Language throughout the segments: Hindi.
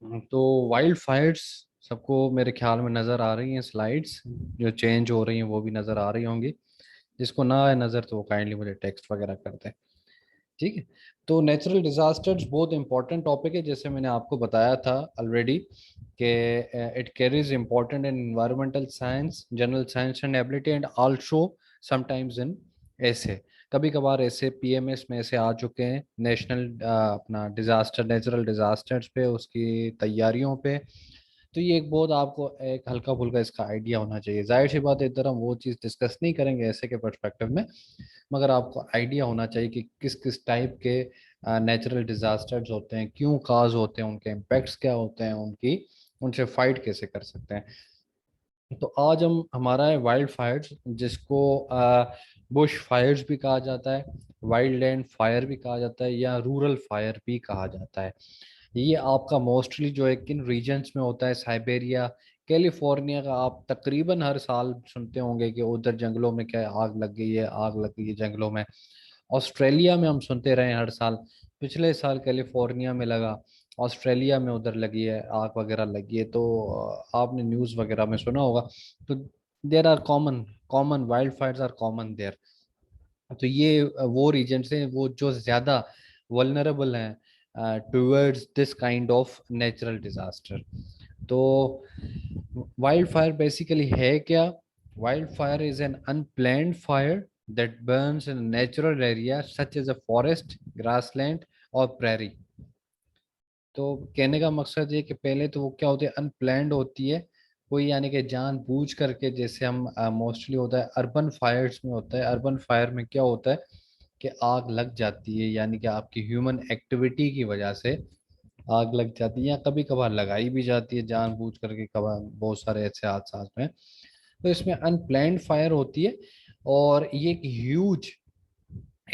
तो वाइल्ड फायर्स सबको मेरे ख्याल में नज़र आ रही हैं, स्लाइड्स जो चेंज हो रही हैं वो भी नज़र आ रही होंगी। जिसको ना आए नज़र तो वो काइंडली मुझे टेक्स्ट वगैरह कर दें। ठीक है। तो नेचुरल डिजास्टर्स बहुत इंपॉर्टेंट टॉपिक है, जैसे मैंने आपको बताया था ऑलरेडी कि it carries important in environmental science, general science and ability, and also sometimes in ऐसे, कभी कभार ऐसे पीएमएस में ऐसे आ चुके हैं नेशनल अपना डिजास्टर, नेचुरल डिजास्टर्स पे, उसकी तैयारियों पे। तो ये एक बहुत आपको एक हल्का फुल्का इसका आइडिया होना चाहिए। जाहिर सी बात है इधर हम वो चीज़ डिस्कस नहीं करेंगे ऐसे के पर्सपेक्टिव में, मगर आपको आइडिया होना चाहिए कि किस किस टाइप के नेचुरल डिजास्टर्स होते हैं, क्यों काज होते हैं, उनके इम्पैक्ट्स क्या होते हैं, उनकी उनसे फाइट कैसे कर सकते हैं। तो आज हम हमारा है वाइल्ड फायर्स, जिसको बुश फायर्स भी कहा जाता है, वाइल्ड लैंड फायर भी कहा जाता है, या रूरल फायर भी कहा जाता है। ये आपका मोस्टली जो है किन रीजन्स में होता है, साइबेरिया, कैलिफोर्निया का आप तकरीबन हर साल सुनते होंगे कि उधर जंगलों में क्या आग लग गई है, आग लग गई है जंगलों में। ऑस्ट्रेलिया में हम सुनते रहे हर साल, पिछले साल कैलिफोर्निया में लगा, ऑस्ट्रेलिया में उधर लगी है आग वगैरह लगी है। तो आपने न्यूज़ वगैरह में सुना होगा। तो there are common, common wild fires are common there. तो ये वो रीजन्स हैं वो जो ज़्यादा वल्नरेबल हैं towards this kind of natural disaster. तो वाइल्ड फायर बेसिकली है क्या? Wild fire is an unplanned fire that burns in natural area such as a forest, grassland और प्रेरी। तो कहने का मकसद ये कि पहले तो वो क्या होती है, अनप्लैंड होती है कोई, यानी कि जानबूझ करके, जैसे हम मोस्टली होता है अर्बन फायर्स में होता है। अर्बन फायर में क्या होता है कि आग लग जाती है, यानी कि आपकी ह्यूमन एक्टिविटी की वजह से आग लग जाती है, या कभी कभार लगाई भी जाती है जानबूझ करके, कभार बहुत सारे ऐसे हादसा में। तो इसमें अनप्लैंड फायर होती है, और ये एक ह्यूज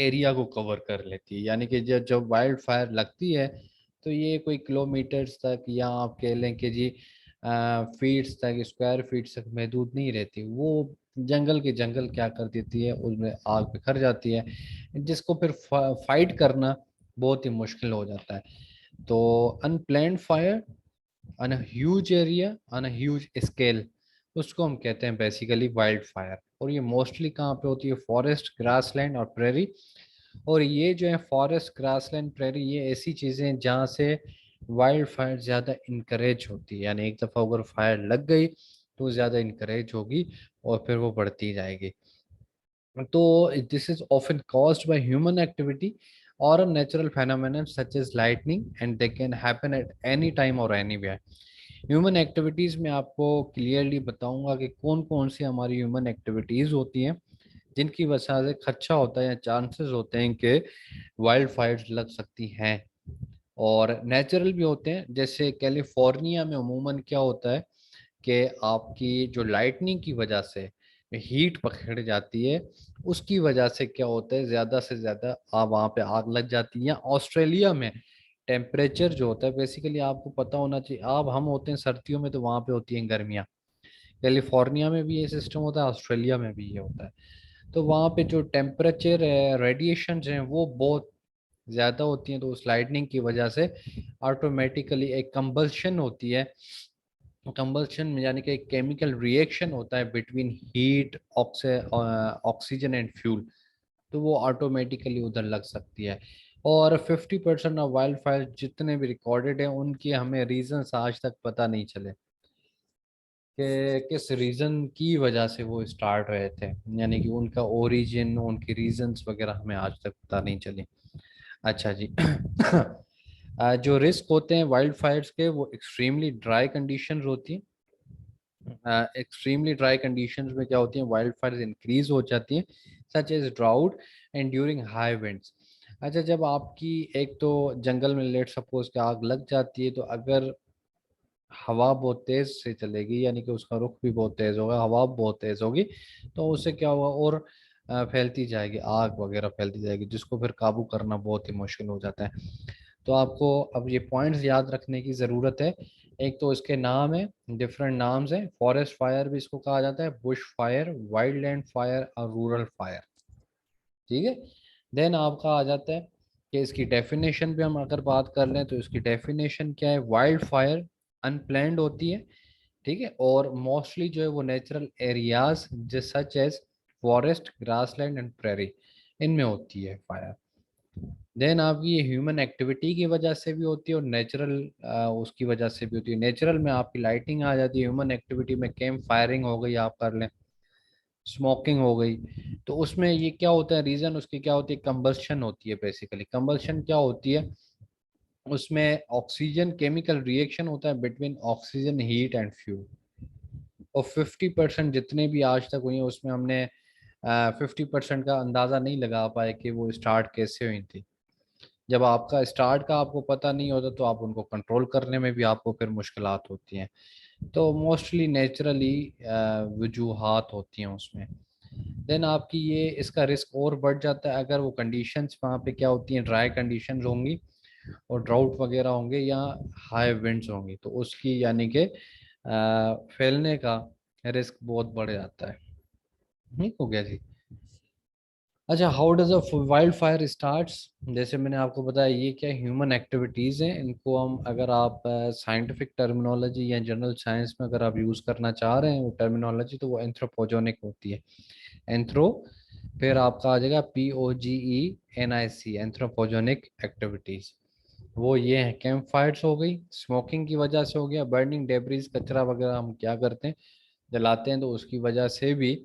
एरिया को कवर कर लेती है। यानी कि जब जब वाइल्ड फायर लगती है तो ये कोई किलोमीटर्स तक, या आप कह लें कि जी फीट्स तक, स्क्वायर फीट तक महदूद नहीं रहती। वो जंगल के जंगल क्या कर देती है, उसमें आग बिखर जाती है, जिसको फिर फाइट करना बहुत ही मुश्किल हो जाता है। तो unplanned fire on a huge area, on a huge scale, उसको हम कहते हैं बेसिकली वाइल्ड फायर। और ये मोस्टली कहाँ पे होती है? फॉरेस्ट, ग्रासलैंड और प्रेरी। और ये जो है फॉरेस्ट, ग्रासलैंड, प्रेरी, ये ऐसी चीजें हैं जहाँ से वाइल्ड फायर ज्यादा इनकरेज होती है। यानी एक दफा अगर फायर लग गई तो ज्यादा इनकरेज होगी, और फिर वो बढ़ती जाएगी। तो this is often caused by human activity or a natural phenomenon such as lightning, and they can happen at any time or anywhere. Human activities में आपको क्लियरली बताऊंगा कि कौन कौन सी हमारी ह्यूमन एक्टिविटीज होती हैं जिनकी वजह से खर्चा होता है या चांसेस होते हैं कि वाइल्ड फायर्स लग सकती हैं। और नेचुरल भी होते हैं, जैसे कैलिफोर्निया में अमूमन क्या होता है कि आपकी जो लाइटनिंग की वजह से हीट पकड़ जाती है, उसकी वजह से क्या होता है, ज्यादा से ज्यादा वहां पे आग लग जाती है। या ऑस्ट्रेलिया में टेम्परेचर जो होता है, बेसिकली आपको पता होना चाहिए, अब हम होते हैं सर्दियों में तो वहां पे होती हैं गर्मियाँ। कैलिफोर्निया में भी ये सिस्टम होता है, ऑस्ट्रेलिया में भी ये होता है। तो वहाँ पे जो टेम्परेचर है, रेडिएशन हैं, वो बहुत ज़्यादा होती हैं। तो उस लाइटनिंग की वजह से ऑटोमेटिकली एक कंबल्शन होती है। कंबल्शन यानी कि एक केमिकल रिएक्शन होता है between heat, oxygen and fuel. तो वो ऑटोमेटिकली उधर लग सकती है। और 50% ऑफ वाइल्ड फायर जितने भी रिकॉर्डेड हैं उनकी हमें रीजंस आज तक पता नहीं चले कि किस रीजन की वजह से वो स्टार्ट हुए थे। यानी कि उनका ओरिजिन, उनकी रीजंस वगैरह हमें आज तक पता नहीं चली। अच्छा जी। जो रिस्क होते हैं वाइल्ड फायर्स के, वो एक्सट्रीमली ड्राई कंडीशंस होती हैं। एक्सट्रीमली ड्राई कंडीशंस में क्या होती हैं, वाइल्ड फायर इंक्रीज हो जाती हैं, such as drought and during high winds. अच्छा, जब आपकी एक तो जंगल में लेट सपोज कि आग लग जाती है, तो अगर हवा बहुत तेज से चलेगी, यानी कि उसका रुख भी बहुत तेज होगा, हवा बहुत तेज होगी, तो उससे क्या होगा, और फैलती जाएगी, आग वगैरह फैलती जाएगी, जिसको फिर काबू करना बहुत ही मुश्किल हो जाता है। तो आपको अब ये पॉइंट्स याद रखने की ज़रूरत है। एक तो इसके नाम है, डिफरेंट नाम्स हैं, फॉरेस्ट फायर भी इसको कहा जाता है, Bush fire, wild land fire और रूरल फायर। ठीक है। देन आपका आ जाता है कि इसकी डेफिनेशन पे हम अगर बात कर लें तो इसकी डेफिनेशन क्या है, वाइल्ड फायर अनप्लैंड होती है, ठीक है, और मोस्टली जो है वो नेचुरल एरियाज जैसे such as forest, grassland and prairie, इनमें होती है फायर। देन आपकी ये ह्यूमन एक्टिविटी की वजह से भी होती है और नेचुरल उसकी वजह से भी होती है। नेचुरल में आपकी लाइटिंग आ जाती है, ह्यूमन एक्टिविटी में कैंप फायरिंग हो गई, आप कर लें, स्मोकिंग हो गई। तो उसमें ये क्या होता है, रीजन उसकी क्या होती है, कंबल्शन होती है। बेसिकली कंबल्शन क्या होती है, उसमें ऑक्सीजन केमिकल रिएक्शन होता है between oxygen, heat and fuel. और 50% जितने भी आज तक हुई हैं उसमें हमने 50% का अंदाजा नहीं लगा पाए कि वो स्टार्ट कैसे हुई थी। जब आपका स्टार्ट का आपको पता नहीं होता तो आप उनको कंट्रोल करने में भी आपको फिर मुश्किलात होती हैं। तो मोस्टली नेचुरली वजूहात होती हैं उसमें। देन आपकी ये इसका रिस्क और बढ़ जाता है अगर वो कंडीशंस वहाँ पे क्या होती हैं, ड्राई कंडीशंस होंगी और ड्राउट वगैरह होंगे या हाई विंड्स होंगी, तो उसकी यानी कि फैलने का रिस्क बहुत बढ़ जाता है। ठीक हो गया जी। अच्छा, how does a wild fire starts, जैसे मैंने आपको बताया ये क्या ह्यूमन एक्टिविटीज़ हैं। इनको हम अगर आप साइंटिफिक टर्मिनोलॉजी या जनरल साइंस में अगर आप यूज़ करना चाह रहे हैं वो टर्मिनोलॉजी, तो वो एंथ्रोपोजेनिक होती है। एंथ्रो, फिर आपका आ जाएगा POGENIC, एंथ्रोपोजेनिक एक्टिविटीज़। वो ये है, कैंप फायर्स हो गई, स्मोकिंग की वजह से हो गया, बर्निंग डेब्रीज, कचरा वगैरह हम क्या करते हैं जलाते हैं, तो उसकी वजह से भी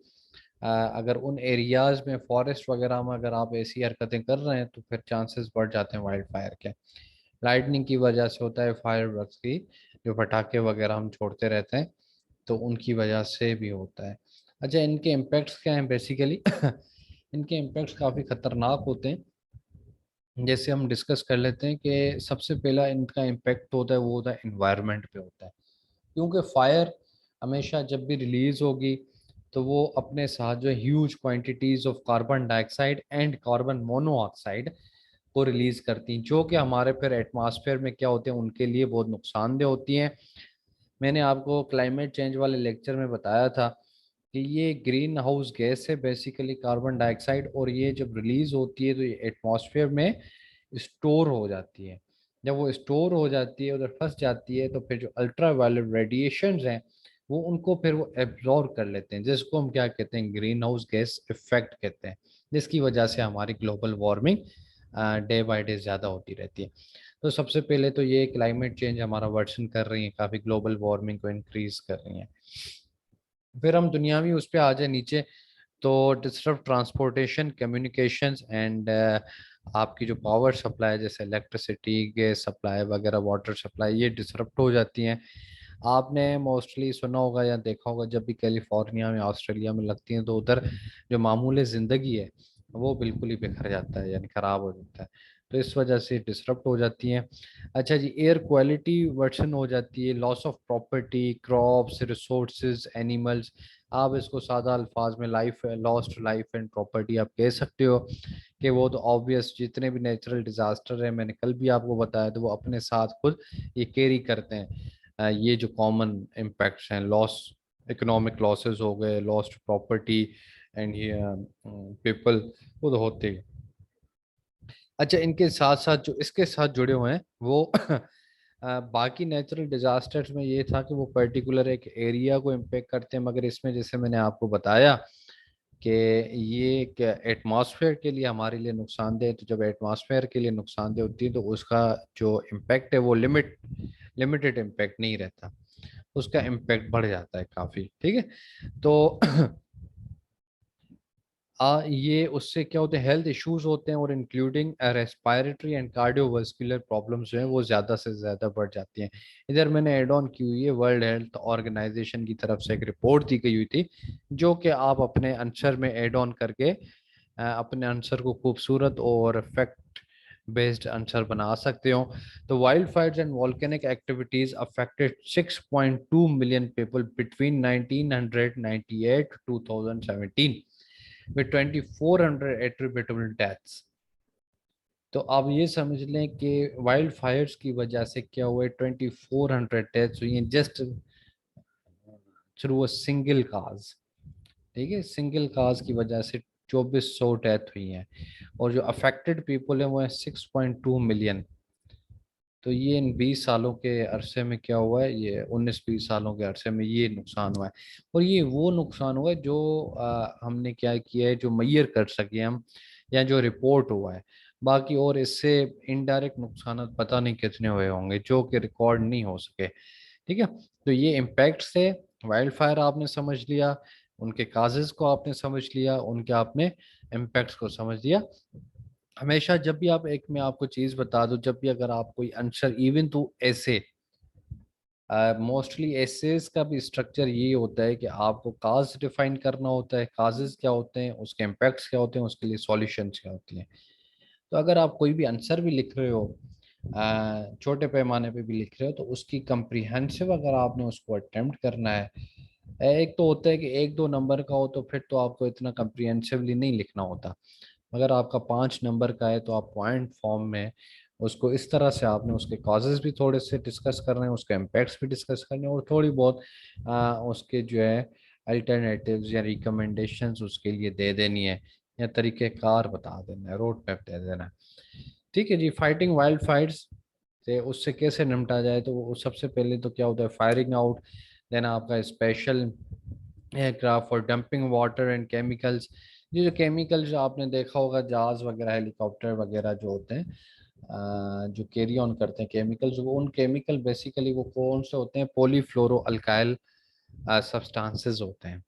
अगर उन एरियाज में फॉरेस्ट वगैरह में अगर आप ऐसी हरकतें कर रहे हैं तो फिर चांसेस बढ़ जाते हैं वाइल्ड फायर के। लाइटनिंग की वजह से होता है, फायर वर्क्स की जो पटाखे वगैरह हम छोड़ते रहते हैं तो उनकी वजह से भी होता है। अच्छा, इनके इम्पैक्ट्स क्या हैं बेसिकली इनके इम्पैक्ट्स काफ़ी खतरनाक होते हैं। जैसे हम डिस्कस कर लेते हैं कि सबसे पहला इनका इम्पैक्ट होता है वो होता है इन्वायरमेंट पे होता है। क्योंकि फायर हमेशा जब भी रिलीज होगी तो वो अपने साथ जो huge quantities of carbon dioxide and carbon monoxide को रिलीज करती हैं, जो कि हमारे फिर एटमॉस्फेयर में क्या होते हैं उनके लिए बहुत नुकसानदेह होती हैं। मैंने आपको क्लाइमेट चेंज वाले लेक्चर में बताया था कि ये ग्रीन हाउस गैस है बेसिकली कार्बन डाइऑक्साइड, और ये जब रिलीज होती है तो ये एटमॉस्फेयर में स्टोर हो जाती है। जब वो स्टोर हो जाती है, उधर फंस जाती है, तो फिर जो अल्ट्रा वायलेट रेडिएशन हैं वो उनको फिर वो एब्जॉर्ब कर लेते हैं, जिसको हम क्या कहते हैं, ग्रीन हाउस गैस इफेक्ट कहते हैं, जिसकी वजह से हमारी global warming day by day ज़्यादा होती रहती है। तो सबसे पहले तो ये क्लाइमेट चेंज हमारा वर्सन कर रही है, काफ़ी ग्लोबल वार्मिंग को इंक्रीज कर रही है। फिर हम दुनियावी उस पर आ जाए नीचे, तो डिस्टर्ब ट्रांसपोर्टेशन, कम्युनिकेशंस एंड आपकी जो पावर सप्लाई जैसे इलेक्ट्रिसिटी, गैस सप्लाई वगैरह, वाटर सप्लाई, ये डिसरप्ट हो जाती हैं। आपने मोस्टली सुना होगा या देखा होगा जब भी कैलिफोर्निया में, ऑस्ट्रेलिया में लगती हैं तो उधर जो मामूल ज़िंदगी है वो बिल्कुल ही बिखर जाता है, यानी ख़राब हो जाता है। तो इस वजह से डिसरप्ट हो जाती हैं। अच्छा जी, एयर क्वालिटी वर्सन हो जाती है, loss of property, crops, resources, animals. आप इसको सादा अल्फाज में life, lost life and property आप कह सकते हो कि वो तो ऑब्वियस जितने भी नेचुरल डिजास्टर है, मैंने कल भी आपको बताया, तो वो अपने साथ खुद ये कैरी करते हैं। ये जो कॉमन इम्पैक्ट्स हैं, लॉस, इकोनॉमिक लॉसेस हो गए, लॉस्ट प्रॉपर्टी एंड ये पीपल, वो तो होते ही। अच्छा, इनके साथ साथ जो इसके साथ जुड़े हुए हैं वो बाकी नेचुरल डिजास्टर्स में ये था कि वो पर्टिकुलर एक एरिया को इम्पेक्ट करते हैं, मगर इसमें जैसे मैंने आपको बताया कि ये एक एटमॉस्फेयर के लिए हमारे लिए नुकसानदेह है। तो जब एटमॉस्फेयर के लिए नुकसानदेह होती है तो उसका जो इम्पैक्ट है वो लिमिटेड इम्पैक्ट नहीं रहता, उसका इम्पैक्ट बढ़ जाता है काफ़ी। ठीक है, तो ये उससे क्या होते हैं, हेल्थ इश्यूज होते हैं, और including respiratory and cardiovascular problems जो है वो ज़्यादा से ज़्यादा बढ़ जाती हैं। इधर मैंने एड ऑन की हुई है, वर्ल्ड हेल्थ ऑर्गेनाइजेशन की तरफ से एक रिपोर्ट दी गई हुई थी, जो कि आप अपने आंसर में एड ऑन करके अपने आंसर को खूबसूरत और फैक्ट बेस्ड आंसर बना सकते हो। तो wild fires and volcanic activities affected 6.2 million people between 1998 to 2017 with 2400 attributable deaths। तो आप ये समझ लें कि वाइल्ड फायर्स की वजह से क्या हुआ, 2400 डेथ्स हुई हैं जस्ट थ्रू अ सिंगल काज। ठीक है, सिंगल काज की वजह से 2400 डेथ हुई हैं, और जो अफेक्टेड पीपल हैं वो है 6.2 मिलियन। तो ये इन 20 सालों के अरसे में क्या हुआ है, ये 19-20 सालों के अरसे में ये नुकसान हुआ है। और ये वो नुकसान हुआ है जो हमने क्या किया है, जो मैयर कर सके हम, या जो रिपोर्ट हुआ है। बाकी और इससे इनडायरेक्ट नुकसान पता नहीं कितने हुए होंगे जो कि रिकॉर्ड नहीं हो सके। ठीक है, तो ये इम्पैक्ट से वाइल्ड फायर आपने समझ लिया, उनके काजेज को आपने समझ लिया, उनके आपने इम्पैक्ट्स को समझ लिया। हमेशा जब भी आप, एक मैं आपको चीज बता दूं, जब भी अगर आप कोई आंसर, इवन तो ऐसे, मोस्टली एसेस का भी स्ट्रक्चर यही होता है कि आपको काज डिफाइन करना होता है, काजेस क्या होते हैं, उसके इम्पैक्ट्स क्या होते हैं, उसके लिए सॉल्यूशंस क्या होती हैं। तो अगर आप कोई भी आंसर भी लिख रहे हो, छोटे पैमाने पे भी लिख रहे हो, तो उसकी कंप्रीहेंसिव अगर आपने उसको अटेम्प्ट करना है, एक तो होता है कि 1-2 नंबर का हो तो फिर तो आपको इतना कंप्रीहेंसिवली नहीं लिखना होता। अगर आपका 5 नंबर का है तो आप पॉइंट फॉर्म में उसको इस तरह से आपने उसके कॉजेज भी थोड़े से डिस्कस करने हैं, उसके इम्पैक्ट्स भी डिस्कस करने हैं, और थोड़ी बहुत उसके जो है अल्टरनेटिव्स या रिकमेंडेशंस उसके लिए दे देनी है, या तरीक़ेकार बता देना है, रोड मैप दे देना है। ठीक है जी। फाइटिंग वाइल्ड फाइट्स से उससे कैसे निपटा जाए, तो वो सबसे पहले तो क्या होता है, फायरिंग आउट, देन आपका special aircraft for dumping water and chemicals. ये जो केमिकल्स आपने देखा होगा, जहाज वगैरह, हेलीकॉप्टर वगैरह जो होते हैं, जो कैरी ऑन करते हैं केमिकल्स, वो उन केमिकल बेसिकली वो कौन से होते हैं, पॉलीफ्लोरो अल्काइल सब्सटेंसेस होते हैं।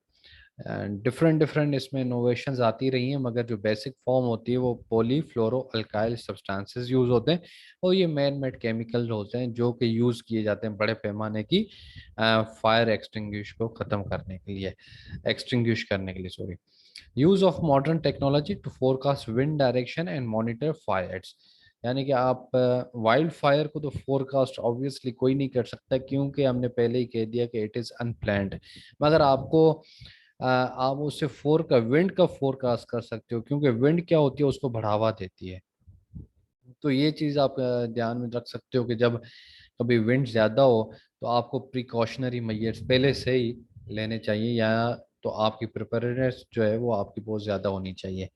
डिफरेंट डिफरेंट इसमें इनोवेशंस आती रही हैं, मगर जो बेसिक फॉर्म होती है वो पॉलीफ्लोरो अल्काइल सब्सटेंसेस यूज होते हैं। और ये मैन मेड केमिकल होते हैं जो कि यूज किए जाते हैं बड़े पैमाने की फायर एक्सटिंग्विश को ख़त्म करने के लिए, एक्सटिंग्विश करने के लिए, sorry. Use of modern technology to forecast wind direction and monitor fires. यानी कि आप वाइल्ड फायर को तो फोरकास्ट ऑब्वियसली कोई नहीं कर सकता, क्योंकि हमने पहले ही कह दिया कि इट इज़ अनप्लान्ड। मगर आपको आप उससे का विंड का फोरकास्ट कर सकते हो, क्योंकि विंड क्या होती है, उसको बढ़ावा देती है। तो ये चीज़ आप ध्यान में रख सकते हो कि जब कभी विंड ज़्यादा हो तो आपको प्रिकॉशनरी मेजर्स पहले से ही लेने चाहिए, या तो आपकी प्रिपेयर्डनेस जो है वो आपकी बहुत ज़्यादा होनी चाहिए।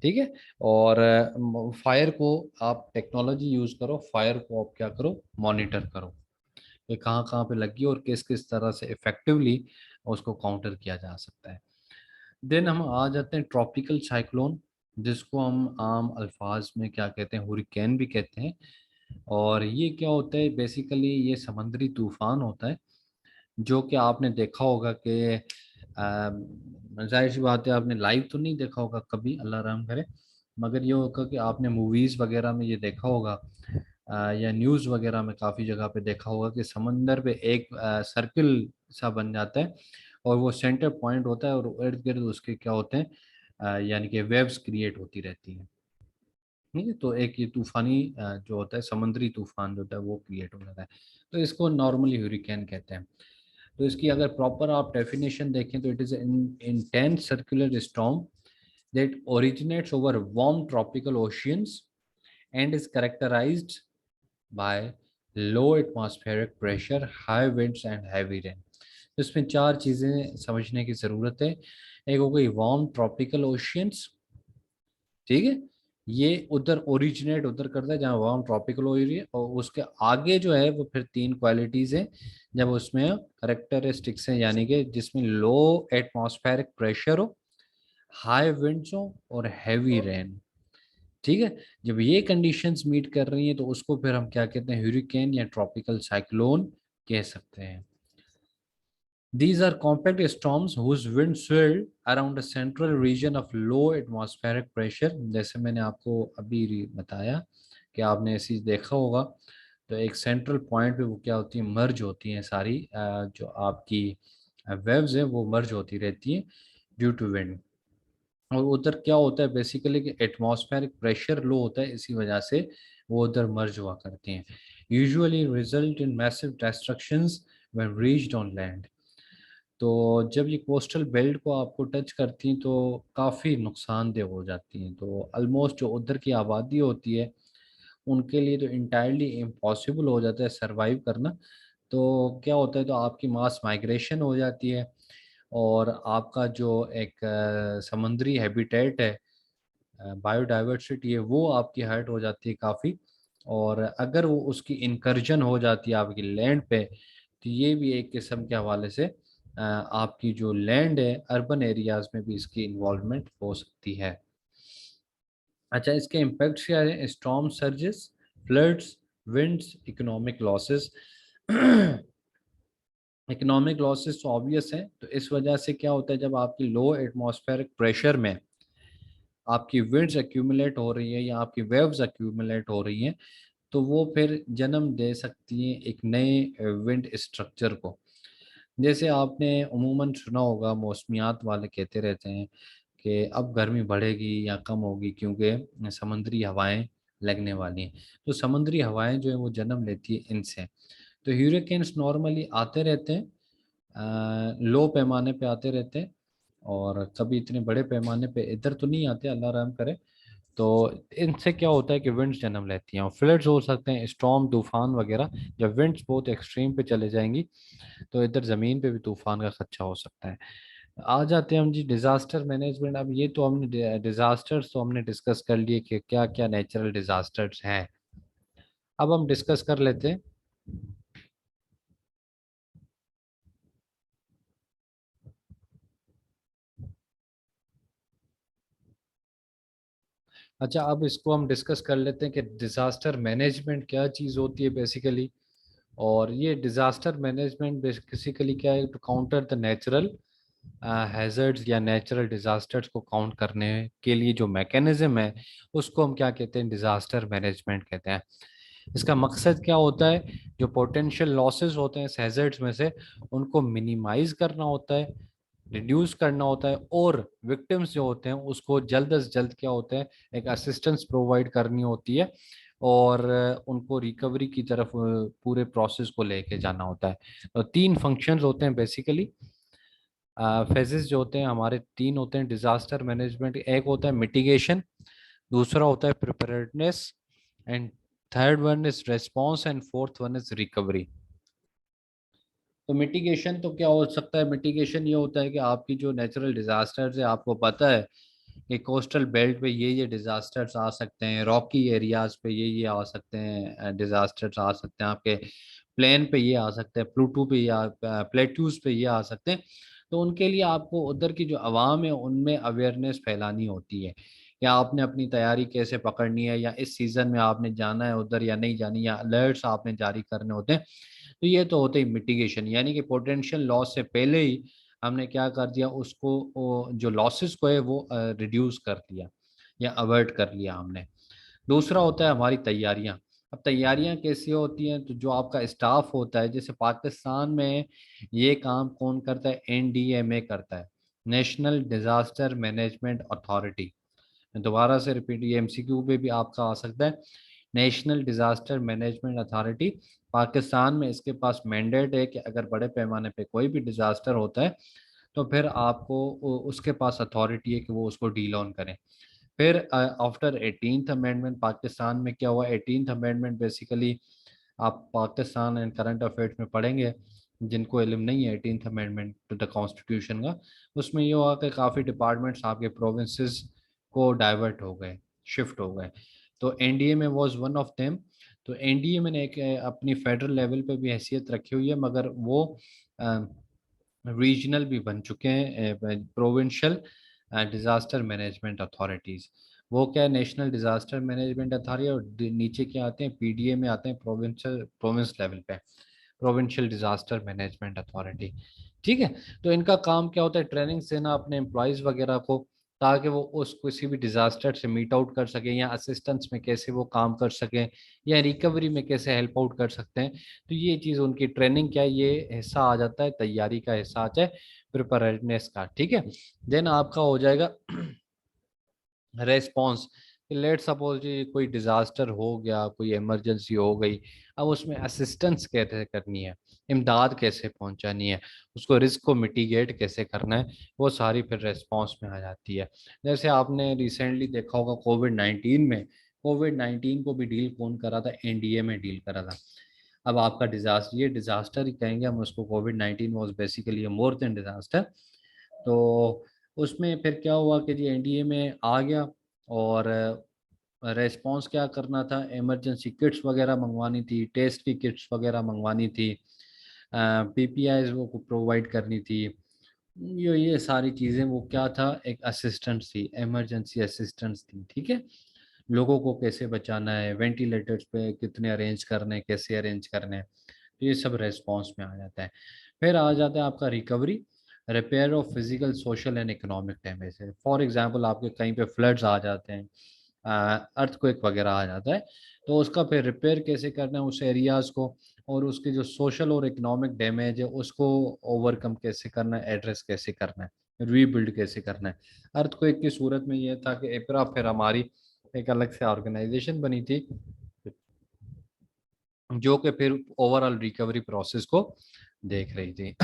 ठीक है। और फायर को आप टेक्नोलॉजी यूज़ करो, फायर को आप क्या करो, मॉनिटर करो कि कहाँ कहाँ पे लगी और किस किस तरह से इफेक्टिवली उसको काउंटर किया जा सकता है। देन हम आ जाते हैं ट्रॉपिकल साइक्लोन, जिसको हम आम अल्फाज में क्या कहते हैं, हुरिकेन भी कहते हैं। और ये क्या होता है, बेसिकली ये समंदरी तूफान होता है, जो कि आपने देखा होगा कि जाहिर सी बात है आपने लाइव तो नहीं देखा होगा कभी, अल्लाह रहम करे, मगर ये होगा कि आपने मूवीज़ वगैरह में ये देखा होगा, या न्यूज़ वगैरह में काफ़ी जगह पे देखा होगा कि समंदर पे एक सर्किल सा बन जाता है, और वो सेंटर पॉइंट होता है, और इर्द गिर्द उसके क्या होते हैं, यानी कि वेव्स क्रिएट होती रहती हैं। ठीक है, तो एक ये तूफानी जो होता है, समुद्री तूफान जो होता है वो क्रिएट हो जाता है। तो इसको नॉर्मली ह्यूरिकेन कहते हैं। तो इसकी अगर प्रॉपर आप डेफिनेशन देखें तो it is intense circular storm that originates over warm tropical oceans and is characterized by low atmospheric pressure, high winds and heavy rain. तो इसमें चार चीज़ें समझने की ज़रूरत है। एक हो गई वार्म ट्रॉपिकल ओशियंस, ठीक है, ये उधर ओरिजिनेट उधर करता है जहाँ वार्म ट्रॉपिकल एरिया, और उसके आगे जो है वो फिर तीन क्वालिटीज हैं जब उसमें करेक्टरिस्टिक्स हैं, यानी कि जिसमें लो एटमॉस्फेरिक प्रेशर हो, हाई विंड्स हो, और हैवी रेन। ठीक है, जब ये कंडीशंस मीट कर रही हैं तो उसको फिर हम क्या कहते हैं, ह्यूरिकेन या ट्रॉपिकल साइक्लोन कह सकते हैं। These are compact storms whose winds swirl around a central region of low atmospheric pressure। जैसे मैंने आपको अभी बताया कि आपने ऐसी देखा होगा, तो एक सेंट्रल पॉइंट पे वो क्या होती है, मर्ज होती हैं सारी, जो आपकी वेव्स है वो मर्ज होती रहती है ड्यू टू विंड। और उधर क्या होता है बेसिकली कि एटमॉस्फेरिक प्रेशर लो होता है, इसी वजह से वो उधर मर्ज हुआ करती हैं। Usually result in massive destructions when reached on land. तो जब ये कोस्टल बेल्ट को आपको टच करती हैं तो काफ़ी नुकसानदेह हो जाती हैं, तो ऑलमोस्ट जो उधर की आबादी होती है उनके लिए तो इंटायरली इम्पॉसिबल हो जाता है सरवाइव करना। तो क्या होता है, तो आपकी मास माइग्रेशन हो जाती है, और आपका जो एक समुद्री हैबिटेट है, बायोडाइवर्सिटी है, वो आपकी हर्ट हो जाती है काफ़ी। और अगर वो उसकी इनकर्जन हो जाती है आपकी लैंड पे, तो ये भी एक किस्म के हवाले से आपकी जो लैंड है अर्बन एरियाज में भी इसकी इन्वॉल्वमेंट हो सकती है। अच्छा, इसके इम्पैक्ट क्या है? Storm surges, floods, winds, economic losses. Economic losses तो ऑब्वियस है। तो इस वजह से क्या होता है, जब आपकी लो एटमॉस्फेरिक प्रेशर में आपकी विंड्स एक्यूमुलेट हो रही है या आपकी वेव्स एक्यूमुलेट हो रही हैं, तो वो फिर जन्म दे सकती हैं एक नए विंड स्ट्रक्चर को। जैसे आपने उमूमन सुना होगा, मौसमियात वाले कहते रहते हैं कि अब गर्मी बढ़ेगी या कम होगी क्योंकि समुद्री हवाएं लगने वाली हैं। तो समुद्री हवाएं जो है वो जन्म लेती है इनसे। तो ह्यूरिकेन्स नॉर्मली आते रहते हैं, लो पैमाने पे आते रहते हैं, और कभी इतने बड़े पैमाने पे इधर तो नहीं आते, अल्लाह रहम करे। तो इनसे क्या होता है कि विंड्स जन्म लेती हैं और फ्लड्स हो सकते हैं, स्टॉर्म, तूफान वगैरह। जब विंड्स बहुत एक्सट्रीम पे चले जाएंगी तो इधर ज़मीन पे भी तूफान का खदशा हो सकता है। आ जाते हैं हम जी डिज़ास्टर मैनेजमेंट। अब ये तो हमने डिज़ास्टर्स तो हमने डिस्कस कर लिए कि क्या क्या नेचुरल डिज़ास्टर्स हैं। अब हम डिस्कस कर लेते हैं। अच्छा, अब इसको हम डिस्कस कर लेते हैं कि डिज़ास्टर मैनेजमेंट क्या चीज़ होती है बेसिकली। और ये डिज़ास्टर मैनेजमेंट बेसिकली क्या है, to counter the natural hazards या नेचुरल डिज़ास्टर्स को काउंट करने के लिए जो मैकेनिज्म है, उसको हम क्या कहते हैं, डिज़ास्टर मैनेजमेंट कहते हैं। इसका मकसद क्या होता है, जो पोटेंशियल लॉसेस होते हैं इस हैजर्ड्स में से, उनको मिनिमाइज करना होता है, रिड्यूस करना होता है, और विक्टिम्स जो होते हैं उसको जल्द से जल्द क्या होता है, एक असिस्टेंस प्रोवाइड करनी होती है, और उनको रिकवरी की तरफ पूरे प्रोसेस को लेके जाना होता है। तो तीन फंक्शंस होते हैं बेसिकली। फेजेस जो होते हैं हमारे तीन होते हैं डिजास्टर मैनेजमेंट। एक होता है मिटिगेशन, दूसरा होता है preparedness, and third one is response, and fourth one is recovery. तो मिटिगेशन तो क्या हो सकता है, मिटिगेशन ये होता है कि आपकी जो नेचुरल डिजास्टर्स है, आपको पता है कि कोस्टल बेल्ट पे ये डिजास्टर्स आ सकते हैं, रॉकी एरियाज पे ये आ सकते हैं, डिजास्टर्स आ सकते हैं, आपके प्लेन पे ये आ सकते हैं, प्लूटू पे या प्लेट्यूज पे ये आ सकते हैं। तो उनके लिए आपको उधर की जो आवाम है उनमें अवेयरनेस फैलानी होती है, या आपने अपनी तैयारी कैसे पकड़नी है, या इस सीज़न में आपने जाना है उधर या नहीं जानी, या अलर्ट्स आपने जारी करने होते हैं। तो ये तो होते ही मिटिगेशन, यानी कि पोटेंशियल लॉस से पहले ही हमने क्या कर दिया, उसको जो लॉसेस को है वो रिड्यूस कर दिया या अवॉइड कर लिया हमने। दूसरा होता है हमारी तैयारियां। अब तैयारियां कैसी होती हैं, तो जो आपका स्टाफ होता है, जैसे पाकिस्तान में ये काम कौन करता है, एनडीएमए करता है, नेशनल डिजास्टर मैनेजमेंट अथॉरिटी। दोबारा से रिपीट, ये एमसीक्यू पे भी आपका आ सकता है। National disaster management authority, Pakistan में इसके पास मैंडेट है कि अगर बड़े पैमाने पे कोई भी डिजास्टर होता है तो फिर आपको उसके पास अथॉरिटी है कि वो उसको डील ऑन करें। फिर आफ्टर 18th अमेंडमेंट पाकिस्तान में क्या हुआ, 18th अमेंडमेंट बेसिकली आप पाकिस्तान एंड करंट अफेयर्स में पढ़ेंगे, जिनको इल्म नहीं है 18th amendment to the constitution का, उसमें ये हुआ कि काफ़ी डिपार्टमेंट्स आपके प्रोविंसेस को डाइवर्ट हो गए, शिफ्ट हो गए। तो एनडीए में वाज वन ऑफ देम। तो एनडीए में ने एक अपनी फेडरल लेवल पे भी हैसियत रखी हुई है, मगर वो रीजनल भी बन चुके हैं, प्रोविंशियल डिजास्टर मैनेजमेंट अथॉरिटीज़। वो क्या है, नेशनल डिजास्टर मैनेजमेंट अथॉरिटी, और नीचे क्या आते हैं, पीडीए में आते हैं, प्रोविंशियल प्रोविंस लेवल पे प्रोविंशियल डिजास्टर मैनेजमेंट अथॉरिटी। ठीक है। तो इनका काम क्या होता है, ट्रेनिंग देना अपने एम्प्लॉयज़ वगैरह को, ताकि वो उस किसी भी डिजास्टर से मीट आउट कर सकें, या असिस्टेंस में कैसे वो काम कर सकें, या रिकवरी में कैसे हेल्प आउट कर सकते हैं। तो ये चीज़ उनकी ट्रेनिंग क्या है, ये हिस्सा आ जाता है, तैयारी का हिस्सा आ जाए, प्रिपरेडनेस का। ठीक है। देन आपका हो जाएगा रेस्पॉन्स। लेट सपोज जी कोई डिजास्टर हो गया, कोई इमरजेंसी हो गई, अब उसमें असिस्टेंस कैसे करनी है, इमदाद कैसे पहुंचानी है, उसको रिस्क को मिटिगेट कैसे करना है, वो सारी फिर रेस्पॉन्स में आ जाती है। जैसे आपने रिसेंटली देखा होगा कोविड 19 में, कोविड 19 को भी डील कौन करा था, एनडीए में डील करा था। अब आपका डिजास्टर, ये डिजास्टर ही कहेंगे हम उसको, Covid 19 was basically more than disaster. तो उसमें फिर क्या हुआ कि जी एनडीए में आ गया, और रेस्पॉन्स क्या करना था, इमरजेंसी किट्स वगैरह मंगवानी थी, टेस्ट की किट्स वगैरह मंगवानी थी, पीपीआईज वो को प्रोवाइड करनी थी। ये सारी चीज़ें, वो क्या था, एक असिस्टेंट थी, इमरजेंसी असिस्टेंट्स थी, ठीक है। लोगों को कैसे बचाना है, वेंटिलेटर्स पे कितने अरेंज करने हैं, कैसे अरेंज करने हैं, तो ये सब रेस्पॉन्स में आ जाता है। फिर आ जाता है आपका recovery, repair of physical social and economic damage है। फॉर एग्जांपल आपके कहीं पे फ्लड्स आ जाते हैं, अर्थक्वेक वगैरह आ जाता है, तो उसका फिर रिपेयर कैसे करना है उस एरियाज को, और उसके जो सोशल और इकोनॉमिक डैमेज है उसको ओवरकम कैसे करना है, एड्रेस कैसे करना है, रीबिल्ड कैसे करना है। अर्थक्वेक की सूरत में ये था कि एपरा फिर हमारी एक अलग से ऑर्गेनाइजेशन बनी थी, जो कि फिर ओवरऑल रिकवरी प्रोसेस को देख रही थी।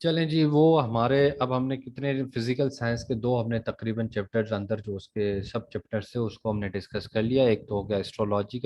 चलें जी, वो हमारे, अब हमने कितने फिजिकल साइंस के दो हमने तकरीबन चैप्टर्स अंदर जो उसके सब चैप्टर्स थे उसको हमने डिस्कस कर लिया। एक तो हो गया एस्ट्रोलॉजी का